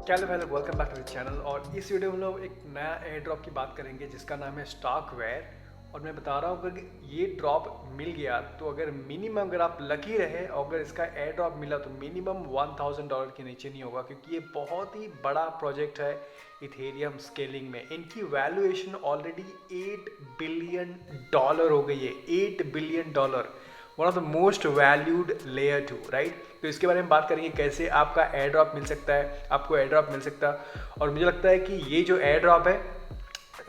Hello welcome back to the channel. और इस video में हम लोग एक नया एयर ड्रॉप की बात करेंगे जिसका नाम है स्टॉकवेयर। और मैं बता रहा हूँ अगर ये ड्रॉप मिल गया तो अगर मिनिमम अगर आप लकी रहे और अगर इसका एयर ड्रॉप मिला तो मिनिमम $1000 के नीचे नहीं होगा, क्योंकि ये बहुत ही बड़ा प्रोजेक्ट है इथेरियम स्केलिंग में। इनकी वैल्यूएशन ऑलरेडी $8 बिलियन हो गई है। $8 billion, one of the most valued layer 2, right. तो इसके बारे में बात करेंगे कैसे आपका एयर ड्रॉप मिल सकता है, आपको एयर ड्रॉप मिल सकता है। और मुझे लगता है कि ये जो एयर ड्रॉप है,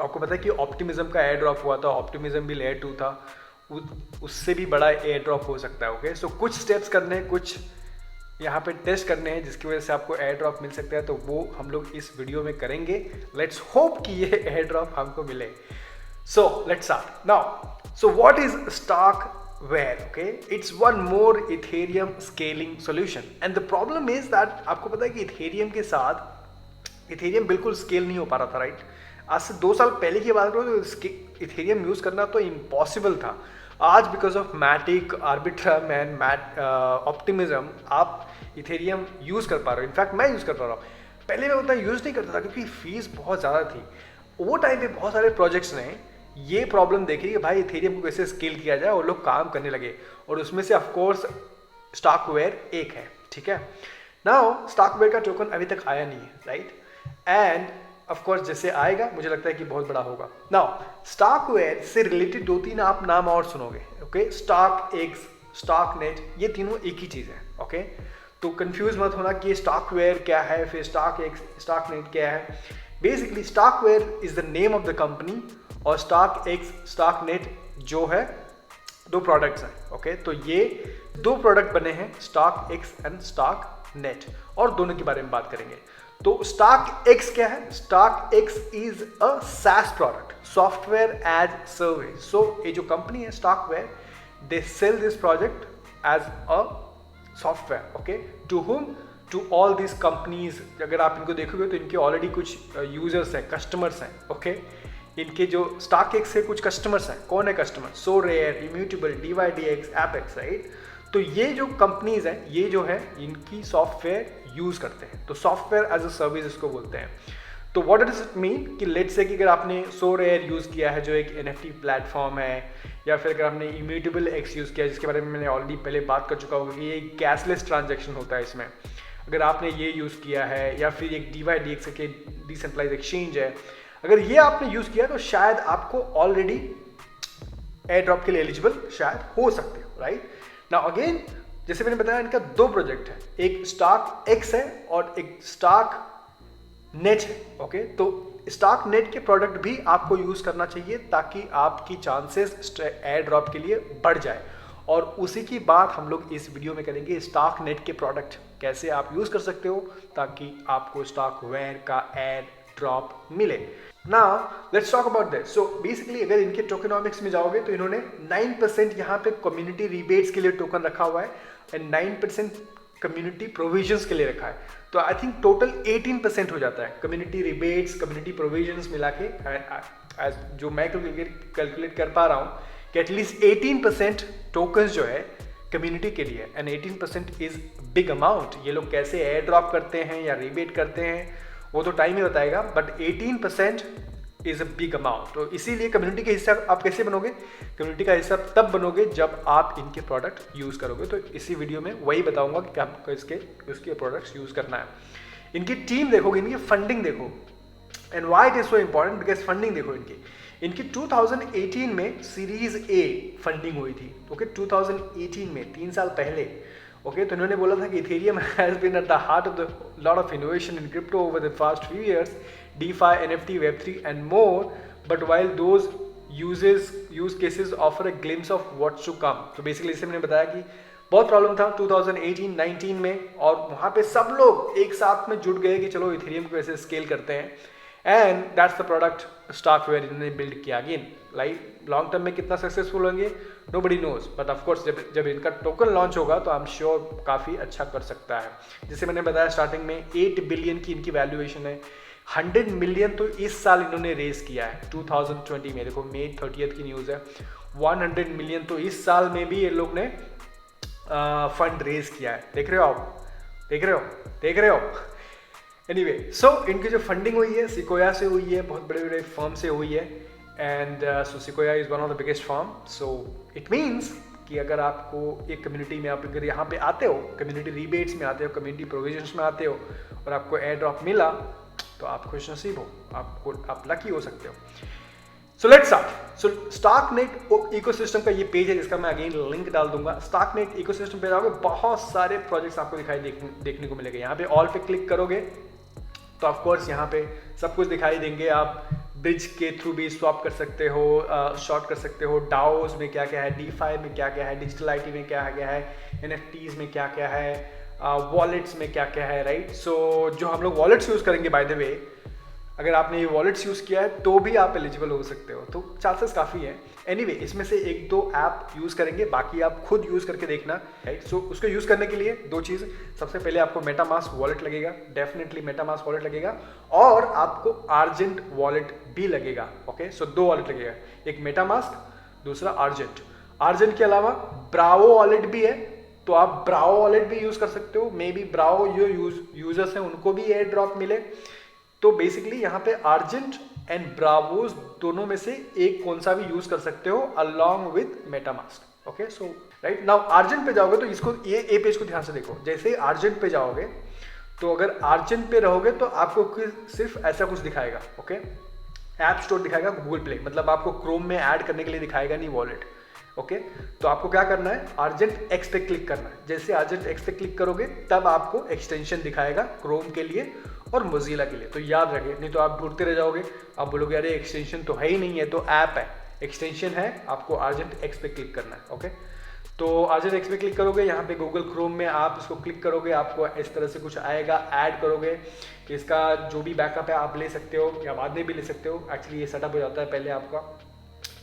आपको पता है कि ऑप्टिमिज्म का एयर ड्रॉप हुआ था, ऑप्टिमिज्म भी लेयर 2 था, उससे भी बड़ा एयर ड्रॉप हो सकता है। ओके, सो कुछ स्टेप्स करने हैं, कुछ यहाँ पे टेस्ट करने हैं जिसकी वजह से आपको एयर ड्रॉप मिल सकता है, तो वो हम लोग इस वीडियो में करेंगे। लेट्स होप कि ये एयर ड्रॉप हमको मिले। So let's start now. So what is StarkWare? Okay, it's one more Ethereum scaling solution and the problem is that आपको पता है कि Ethereum के साथ Ethereum बिल्कुल स्केल नहीं हो पा रहा था, राइट। आज से 2 साल पहले की बात करो तो Ethereum यूज करना तो इम्पॉसिबल था। आज because of Matic, Arbitrum and Optimism आप Ethereum यूज कर पा रहे हो। इनफैक्ट मैं यूज कर पा रहा हूँ। पहले मैं उतना यूज नहीं करता था क्योंकि फीस बहुत ज़्यादा थी। वो टाइम पे बहुत सारे प्रोजेक्ट्स ने ये प्रॉब्लम देखी कि भाई इथेरियम को कैसे स्केल किया जाए, और लोग काम करने लगे। और उसमें से ऑफ कोर्स स्टॉकवेयर एक है, ठीक है। नाउ स्टॉकवेयर का टोकन अभी तक आया नहीं है, राइट। एंड ऑफ कोर्स जैसे आएगा मुझे लगता है कि बहुत बड़ा होगा। नाउ स्टॉकवेयर से रिलेटेड 2-3 आप नाम और सुनोगे। Okay, stock x, stock net, ये तीनों एक ही चीज़ है। ओके, तो कंफ्यूज मत होना कि स्टॉकवेयर क्या है, फिर स्टॉक एक्स, स्टॉक नेट क्या है। Basically StarkWare is the name of the company और स्टॉक एक्स, स्टॉक नेट जो है 2 प्रोडक्ट्स हैं। ओके, तो ये 2 प्रोडक्ट बने हैं, stock x and stock net, और दोनों के बारे में बात करेंगे। तो स्टॉक एक्स क्या है? StarkEx is a SaaS product, software as service. So ये जो कंपनी है StarkWare, they sell this project as a software, okay, to whom, to all this companies. अगर आप इनको देखोगे तो इनके ऑलरेडी कुछ यूजर्स हैं, कस्टमर्स हैं। ओके, इनके जो स्टॉक एक्स से कुछ कस्टमर्स हैं। कौन है customer? Sorare, Immutable, DYDX, Apex, right. तो ये जो कंपनीज हैं, ये जो है इनकी सॉफ्टवेयर यूज करते हैं, तो सॉफ्टवेयर एज अ सर्विस इसको बोलते हैं। तो व्हाट डज इट मीन कि लेट्स से कि अगर आपने सोरेयर यूज किया है जो एक NFT प्लेटफॉर्म है, या फिर अगर आपने इम्यूटेबल एक्स यूज किया जिसके बारे में मैंने ऑलरेडी पहले बात कर चुका हूँ कि ये कैशलेस ट्रांजेक्शन होता है इसमें, अगर आपने ये यूज किया है, या फिर एक DYDX के डिसेंट्रलाइज एक्सचेंज है, अगर ये आपने यूज किया तो शायद आपको ऑलरेडी एयर ड्रॉप के लिए एलिजिबल शायद हो सकते हो, राइट। नाउ अगेन जैसे मैंने बताया इनका 2 प्रोजेक्ट है, एक स्टॉक एक्स है और एक स्टॉक नेट है। ओके, तो स्टॉक नेट के प्रोडक्ट भी आपको यूज करना चाहिए ताकि आपकी चांसेस एयर ड्रॉप के लिए बढ़ जाए। और उसी की बात हम लोग इस वीडियो में करेंगे, स्टॉक नेट के प्रोडक्ट कैसे आप यूज कर सकते हो ताकि आपको स्टॉकवेयर का एयर ड्रॉप मिले। Now let's talk about this. So basically अगर इनके टोकेनॉमिक्स में जाओगे तो इन्होंने 9% यहाँ पे कम्युनिटी रिबेट्स के लिए टोकन रखा हुआ है एंड 9% कम्युनिटी प्रोविजंस के लिए रखा है। तो आई थिंक टोटल 18% हो जाता है कम्युनिटी रिबेट्स, कम्युनिटी प्रोविजंस मिला के। जो मैं कैलकुलेट कर पा रहा हूँ कि एटलीस्ट 18% टोकन्स जो है कम्युनिटी के लिए, एंड 18% इज बिग अमाउंट। ये लोग कैसे एयर ड्रॉप करते हैं या रिबेट करते हैं वो तो टाइम ही बताएगा, but 18% is a big amount. तो इसीलिए कम्युनिटी के हिस्सा आप कैसे बनोगे? कम्युनिटी का हिस्सा तब बनोगे जब आप इनके प्रोडक्ट यूज करोगे। तो इसी वीडियो में वही बताऊंगा कि आपको इसके प्रोडक्ट्स यूज करना है। इनकी टीम देखोगे, इनकी फंडिंग देखो, and why it is so important because funding देखो इनकी 2018 में सीरीज A फंडिंग हुई थी। ओके, 2018 में 3 साल पहले। ओके, तो इन्होंने बोला था कि Ethereum has been at the heart of the lot of innovation in crypto over the past few years, DeFi, NFT, Web3 and more, but while those use cases offer a glimpse of what's to come. तो basically इससे मैंने बताया कि बहुत problem था 2018-19 में, और वहाँ पे सब लोग एक साथ में जुट गए कि चलो इथेरियम को कैसे स्केल करते हैं, एंड दैट्स द प्रोडक्ट स्टॉकवेयर इन्होंने बिल्ड किया। अगेन लाइक लॉन्ग टर्म में कितना सक्सेसफुल होंगे नोबडी नोज, बट ऑफकोर्स जब इनका टोकन लॉन्च होगा तो आई एम श्योर काफ़ी अच्छा कर सकता है। जैसे मैंने बताया स्टार्टिंग में 8 बिलियन की इनकी वैल्यूएशन है। 100 मिलियन तो इस साल इन्होंने रेस किया है 2020 में। देखो May 30 की न्यूज़ है। 100 मिलियन तो इस साल में भी ये लोग ने फंड रेज किया है। देख रहे हो आप, देख रहे हो। एनीवे सो इनकी जो फंडिंग हुई है सिकोया से हुई है, बहुत बड़े बड़े फर्म से हुई है, and so sequoia is one of the biggest firm. So it means कि अगर आपको एक कम्युनिटी में आप अगर यहाँ पे आते हो, कम्युनिटी रिबेट्स में आते हो, कम्युनिटी प्रोविजंस में आते हो और आपको एयर ड्रॉप मिला तो आप खुशनसीब हो, आप लकी हो सकते हो। सो let's start. So Starknet ecosystem का ये पेज है जिसका मैं अगेन लिंक डाल दूंगा। स्टार्कनेट इकोसिस्टम पे जाओगे, बहुत सारे प्रोजेक्ट्स आपको दिखाई देखने को मिलेंगे। यहाँ पे ऑल पे क्लिक करोगे तो ऑफ कोर्स यहाँ पे सब कुछ दिखाई देंगे। आप ब्रिज के थ्रू भी स्वैप कर सकते हो, शॉर्ट कर सकते हो, डाउस में क्या क्या है, डीफाई में क्या क्या है, डिजिटल आईटी में क्या क्या है, एनएफटीज में क्या क्या है, वॉलेट्स में क्या क्या है, राइट। सो जो हम लोग वॉलेट्स यूज़ करेंगे, बाय द वे अगर आपने ये वॉलेट्स यूज़ किया है तो भी आप एलिजिबल हो सकते हो, तो चांसेस काफ़ी हैं। एनीवे इसमें से एक दो ऐप यूज़ करेंगे, बाकी आप खुद यूज़ करके देखना, राइट। सो उसको यूज़ करने के लिए दो चीज़, सबसे पहले आपको मेटामास्क वॉलेट लगेगा, डेफिनेटली मेटामास्क वॉलेट लगेगा, और आपको आर्जेंट वॉलेट भी लगेगा। ओके, सो दो वॉलेट लगेगा, एक मेटामास्क, दूसरा आर्जेंट। आर्जेंट के अलावा ब्रावो वॉलेट भी है, तो आप ब्रावो वॉलेट भी यूज़ कर सकते हो। मे बी ब्रावो जो यूजर्स हैं उनको भी एयर ड्रॉप मिले। तो बेसिकली यहाँ पे आर्जेंट एंड ब्रावोस दोनों में से एक कौन सा भी यूज कर सकते हो along with MetaMask. Okay, so right now argent पे जाओगे तो इसको ये पेज को ध्यान से देखो। जैसे आर्जेंट पे जाओगे तो अगर आर्जेंट पे रहोगे तो आपको सिर्फ ऐसा कुछ दिखाएगा। ओके, ऐप स्टोर दिखाएगा, गूगल प्ले, मतलब आपको क्रोम में ऐड करने के लिए दिखाएगा नहीं वॉलेट। ओके, तो आपको क्या करना है, आर्जेंट एक्स पे क्लिक करना है। जैसे आर्जेंट एक्स पे क्लिक करोगे तब आपको एक्सटेंशन दिखाएगा क्रोम के लिए और मोजिला के लिए। तो याद रखें, नहीं तो आप ढूंढते रह जाओगे, आप बोलोगे अरे एक्सटेंशन तो है ही नहीं है, तो ऐप है, एक्सटेंशन है, आपको आर्जेंट एक्स पे क्लिक करना है। ओके, तो आर्जेंट एक्स पे क्लिक करोगे, यहाँ पे गूगल क्रोम में आप इसको क्लिक करोगे, आपको इस तरह से कुछ आएगा, ऐड करोगे। इसका जो भी बैकअप है आप ले सकते हो या बाद में भी ले सकते हो। एक्चुअली ये सेटअप हो जाता है पहले आपका,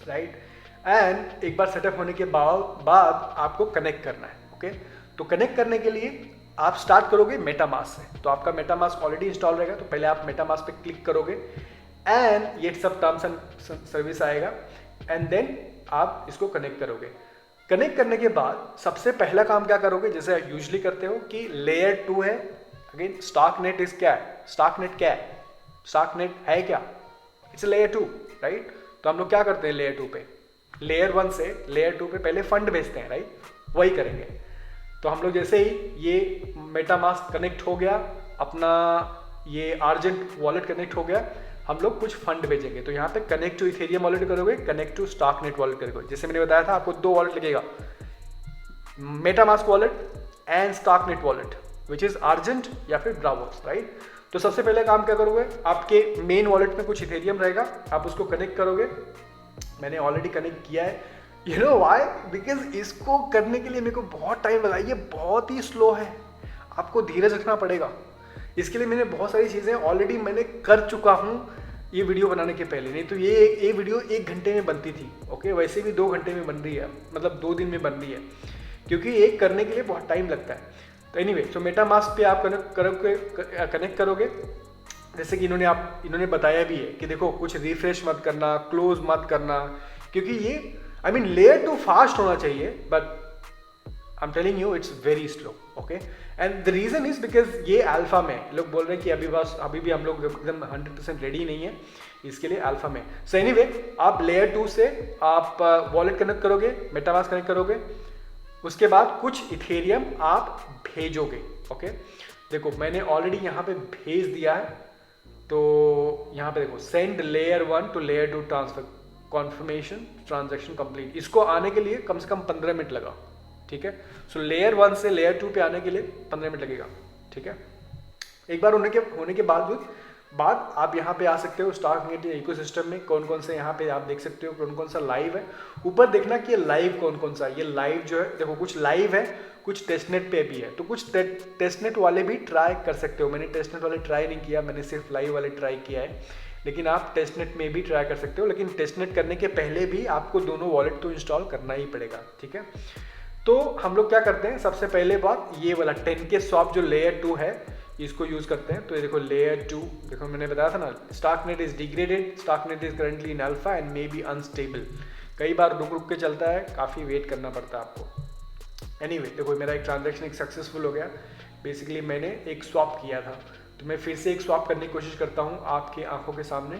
राइट। एंड एक बार सेटअप होने के बाद आपको कनेक्ट करना है। ओके, तो कनेक्ट करने के लिए आप स्टार्ट करोगे मेटामास्क से, तो आपका मेटामास्क ऑलरेडी इंस्टॉल रहेगा, तो पहले आप मेटामास्क पे क्लिक करोगे एंड ये सब टर्म्स एंड सर्विस आएगा, एंड देन आप इसको कनेक्ट करोगे। कनेक्ट करने के बाद सबसे पहला काम क्या करोगे, जैसे यूजुअली करते हो कि लेयर 2 है। अगेन स्टार्कनेट इज क्या है, स्टार्कनेट क्या है, स्टार्कनेट है क्या, इट्स लेयर 2, राइट। तो हम लोग क्या करते हैं लेयर 2 पे, लेयर 1 से लेयर 2 पे पहले फंड भेजते हैं, राइट, वही करेंगे। तो हम लोग जैसे ही ये मेटामास्क कनेक्ट हो गया, अपना ये आर्जेंट वॉलेट कनेक्ट हो गया, हम लोग कुछ फंड भेजेंगे। तो यहाँ पे कनेक्ट टू इथेरियम वॉलेट करोगे, कनेक्ट टू स्टार्कनेट वॉलेट करोगे। जैसे मैंने बताया था आपको दो वॉलेट लगेगा, MetaMask wallet and Starknet wallet, which is argent या फिर ब्रावोस, राइट। तो सबसे पहले काम क्या करोगे, आपके मेन वॉलेट में कुछ इथेरियम रहेगा, आप उसको कनेक्ट करोगे। मैंने ऑलरेडी कनेक्ट किया है, यू नो व्हाई, बिकॉज इसको करने के लिए मेरे को बहुत टाइम लगा, ये बहुत ही स्लो है, आपको धीरज रखना पड़ेगा। इसके लिए मैंने बहुत सारी चीज़ें ऑलरेडी मैंने कर चुका हूँ ये वीडियो बनाने के पहले, नहीं तो ये वीडियो 1 घंटे में बनती थी। ओके, वैसे भी 2 घंटे में बन रही है, मतलब 2 दिन में बन रही है, क्योंकि ये करने के लिए बहुत टाइम लगता है। तो एनीवे, तो मेटामास्क पे आप कनेक्ट करोगे, जैसे कि इन्होंने बताया भी है कि देखो कुछ रिफ्रेश मत करना, क्लोज मत करना, क्योंकि ये आई मीन लेयर 2 फास्ट होना चाहिए, but I am telling you it's very slow. Okay, and the reason is because ये अल्फा में, लोग बोल रहे हैं कि अभी भी हम लोग एकदम 100% रेडी नहीं है, इसके लिए अल्फा में। सो एनीवे, आप लेयर 2 से आप वॉलेट कनेक्ट करोगे, मेटामास्क कनेक्ट करोगे, उसके बाद कुछ इथेरियम आप भेजोगे। ओके, देखो मैंने ऑलरेडी यहाँ पे भेज दिया है, तो यहाँ पे देखो send layer 1 to layer 2 transfer confirmation transaction complete. इसको आने के लिए कम से कम 15 मिनट लगा, ठीक है। सो लेयर 1 से लेयर 2 पे आने के लिए 15 मिनट लगेगा, ठीक है। एक बार होने के बाद आप यहाँ पे आ सकते हो स्टार्कनेट इकोसिस्टम में। कौन कौन से यहाँ पे आप देख सकते हो, कौन कौन सा लाइव है। ऊपर देखना कि लाइव कौन कौन सा है। ये लाइव जो है, देखो कुछ लाइव है, कुछ टेस्टनेट पे भी है, तो कुछ टेस्टनेट वाले भी ट्राई कर सकते हो। मैंने टेस्टनेट वाले ट्राई नहीं किया, मैंने सिर्फ लाइव वाले ट्राई किया है, लेकिन आप टेस्टनेट में भी ट्राई कर सकते हो। लेकिन टेस्टनेट करने के पहले भी आपको दोनों वॉलेट तो इंस्टॉल करना ही पड़ेगा, ठीक है। तो हम लोग क्या करते हैं, सबसे पहले बात ये वाला 10K स्वैप जो लेयर 2 है, इसको यूज करते हैं। तो ये देखो लेयर 2, देखो मैंने बताया था ना, Starknet is degraded, Starknet is currently in alpha and may be unstable. कई बार रुक के चलता है, काफ़ी वेट करना पड़ता है आपको। एनीवे, देखो मेरा एक ट्रांजैक्शन सक्सेसफुल हो गया। बेसिकली मैंने एक स्वैप किया था, तो मैं फिर से एक स्वैप करने की कोशिश करता हूँ आपकी आंखों के सामने।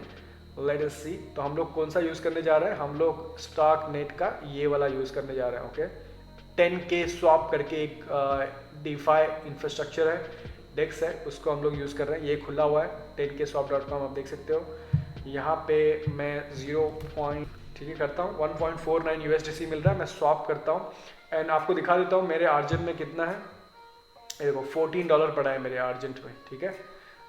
लेट अस सी, तो हम लोग कौन सा यूज़ करने जा रहे हैं, हम लोग स्टॉक नेट का ये वाला यूज़ करने जा रहे हैं। ओके, 10K स्वैप करके एक DeFi इंफ्रास्ट्रक्चर है, डेक्स है, उसको हम लोग यूज़ कर रहे हैं। ये खुला हुआ है 10kswap.com, आप देख सकते हो। यहाँ पे मैं 0. ठीक है करता हूँ, 1.49 USDC मिल रहा है, मैं स्वैप करता हूँ एंड आपको दिखा देता हूँ मेरे आर्जेंट में कितना है। ये देखो $14 पड़ा है मेरे आर्जेंट में। ठीक है,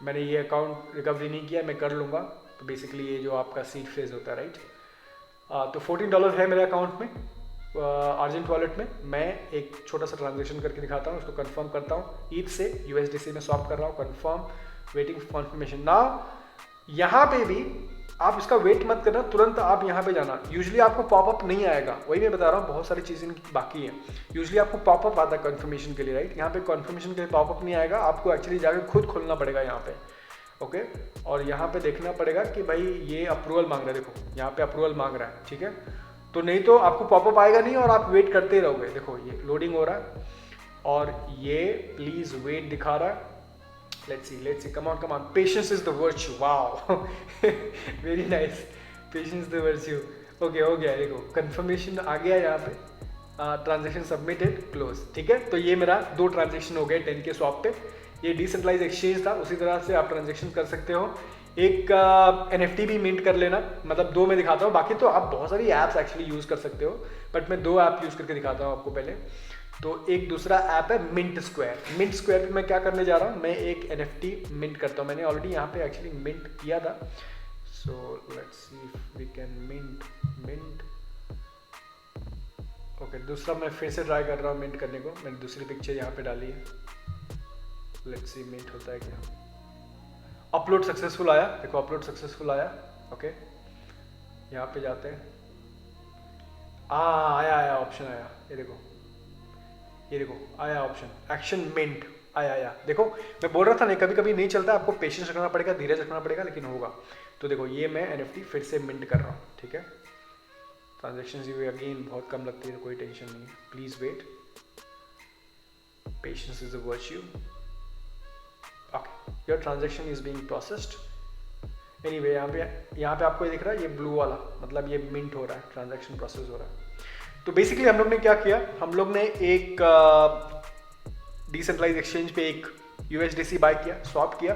मैंने ये अकाउंट रिकवरी नहीं किया, मैं कर लूँगा। तो बेसिकली ये जो आपका सीड फेज होता है, राइट। तो $14 है मेरे अकाउंट में आर्जेंट वॉलेट में। मैं एक छोटा सा ट्रांजेक्शन करके दिखाता हूँ, उसको कंफर्म करता हूँ। ईथ से USDC में स्वैप कर रहा हूँ, confirm, waiting for confirmation. Now यहाँ पे भी आप इसका वेट मत करना, तुरंत आप यहाँ पे जाना। यूजुअली आपको पॉपअप नहीं आएगा, वही मैं बता रहा हूँ, बहुत सारी चीज़ें बाकी हैं। यूजुअली आपको पॉपअप आता है कंफर्मेशन के लिए, राइट। यहाँ पे कंफर्मेशन के लिए पॉपअप नहीं आएगा, आपको एक्चुअली जाकर खुद खोलना पड़ेगा यहाँ पे। ओके, और यहाँ पे देखना पड़ेगा कि भाई ये अप्रूवल मांग रहा है, देखो यहाँ पे अप्रूवल मांग रहा है। ठीक है, तो नहीं तो आपको पॉपअप आएगा नहीं और आप वेट करते रहोगे। देखो ये लोडिंग हो रहा है और ये प्लीज वेट दिखा रहा है। Let's see, come on, patience is the virtue. Wow, very nice, patience the virtue. Okay, हो गया, देखो कंफर्मेशन आ गया यहाँ पे, ट्रांजेक्शन सबमिटेड, क्लोज। ठीक है, तो ये मेरा 2 ट्रांजेक्शन हो गए 10K स्वैप पे। ये डिसेंट्रलाइज एक्सचेंज था, उसी तरह से आप ट्रांजेक्शन कर सकते हो। एक NFT भी मिंट कर लेना, मतलब 2 में दिखाता हूँ, बाकी तो आप बहुत सारी ऐप्स एक्चुअली यूज़ कर सकते हो, बट मैं 2 ऐप यूज़ करके दिखाता हूँ आपको पहले। तो एक दूसरा ऐप है मिंट स्क्वायर। मिंट स्क्वायर पे मैं क्या करने जा रहा हूँ, मैं एक NFT मिंट करता हूँ। मैंने ऑलरेडी यहाँ पे एक्चुअली मिंट किया था, so let's see if we can mint. Okay, दूसरा मैं फिर से ट्राई कर रहा हूँ मिंट करने को। मैंने दूसरी पिक्चर यहाँ पे डाली है, लेट्स सी मिंट होता है क्या। अपलोड सक्सेसफुल आया, देखो अपलोड सक्सेसफुल आया। ओके, यहाँ पे जाते हैं, आया ऑप्शन आया, ये देखो आया ऑप्शन, एक्शन मिंट आया। देखो मैं बोल रहा था नहीं, कभी कभी नहीं चलता, आपको पेशेंस रखना पड़ेगा, धीरज रखना पड़ेगा, लेकिन होगा। तो देखो ये मैं NFT फिर से मिंट कर रहा हूँ। ठीक है, ट्रांजेक्शन भी अगेन बहुत कम लगती है, कोई टेंशन नहीं है, please wait, patience is a virtue. Okay, your transaction is being processed. Anyway यहाँ पे आपको ये दिख रहा है, ये ब्लू वाला, मतलब ये मिंट हो रहा है, ट्रांजेक्शन प्रोसेस हो रहा है। तो बेसिकली हम लोग ने क्या किया, हम लोग ने एक डिसेंट्रलाइज एक्सचेंज पे एक USDC बाय किया, स्वैप किया।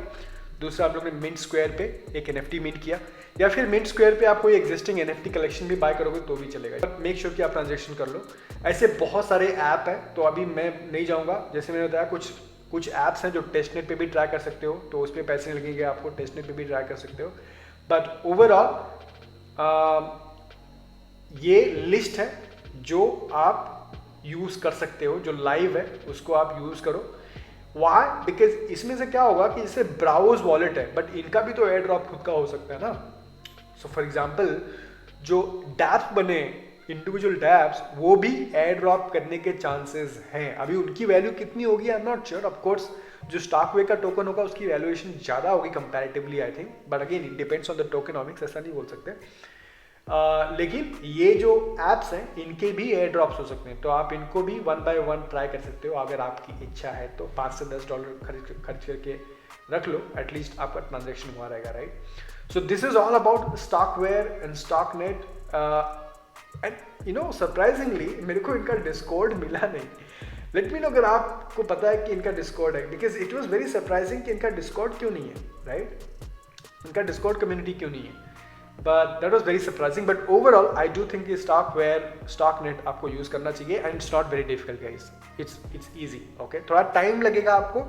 दूसरा हम लोग ने मिंट स्क्वायर पे एक NFT मिंट किया, या फिर मिंट स्क्वायर पे आप कोई एग्जिस्टिंग NFT कलेक्शन भी बाय करोगे तो भी चलेगा। मेक श्योर कि आप ट्रांजेक्शन कर लो। ऐसे बहुत सारे ऐप हैं, तो अभी मैं नहीं जाऊँगा। जैसे मैंने बताया, कुछ ऐप्स हैं जो टेस्टनेट पे भी ट्राई कर सकते हो, तो उस पर पैसे लगेंगे आपको, टेस्टनेट पे भी ट्राई कर सकते हो। बट ओवरऑल ये लिस्ट है जो आप यूज़ कर सकते हो, जो लाइव है उसको आप यूज़ करो। वाई? बिकॉज इसमें से क्या होगा कि जैसे ब्राउज वॉलेट है, बट इनका भी तो एयर ड्रॉप खुद का हो सकता है ना। सो फॉर एग्जाम्पल जो डैप्स बने, इंडिविजुअल डैप्स, वो भी एयर ड्रॉप करने के चांसेस हैं। अभी उनकी वैल्यू कितनी होगी I am not sure. Of course जो स्टॉकवे का टोकन होगा उसकी वैल्यूएशन ज़्यादा होगी comparatively I think, but again it depends on the tokenomics, ऐसा नहीं बोल सकते। लेकिन ये जो एप्स हैं इनके भी एयर ड्रॉप्स हो सकते हैं, तो आप इनको भी 1 by 1 ट्राई कर सकते हो अगर आपकी इच्छा है तो। $5 से $10 खर्च करके रख लो, एटलीस्ट आपका ट्रांजेक्शन हुआ रहेगा, right. So this is all about StarkWare and StarkNet. And you know surprisingly मेरे को इनका डिस्कॉर्ड मिला नहीं। लेट मी नो अगर आपको पता है कि इनका डिस्कॉर्ड है, because it was very surprising कि इनका डिस्कॉर्ड क्यों नहीं है, राइट। इनका डिस्कॉर्ड कम्युनिटी क्यों नहीं है, but that was very surprising. But overall I do think कि स्टॉकनेट आपको यूज़ करना चाहिए, and it's not very difficult guys, it's easy, okay। थोड़ा टाइम लगेगा आपको,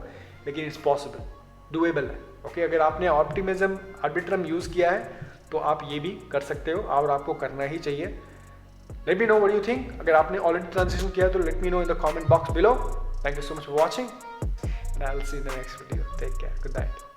लेकिन it's possible, doable है, okay। अगर आपने ऑप्टिमिज्म आर्बिट्रम यूज़ किया है तो आप ये भी कर सकते हो, और आपको करना ही चाहिए। Let me know what you think. अगर आपने ऑलरेडी ट्रांजेक्शन किया तो let me know in the comment box below. Thank you so much for watching, and I will see you in the next video. Take care. Good night.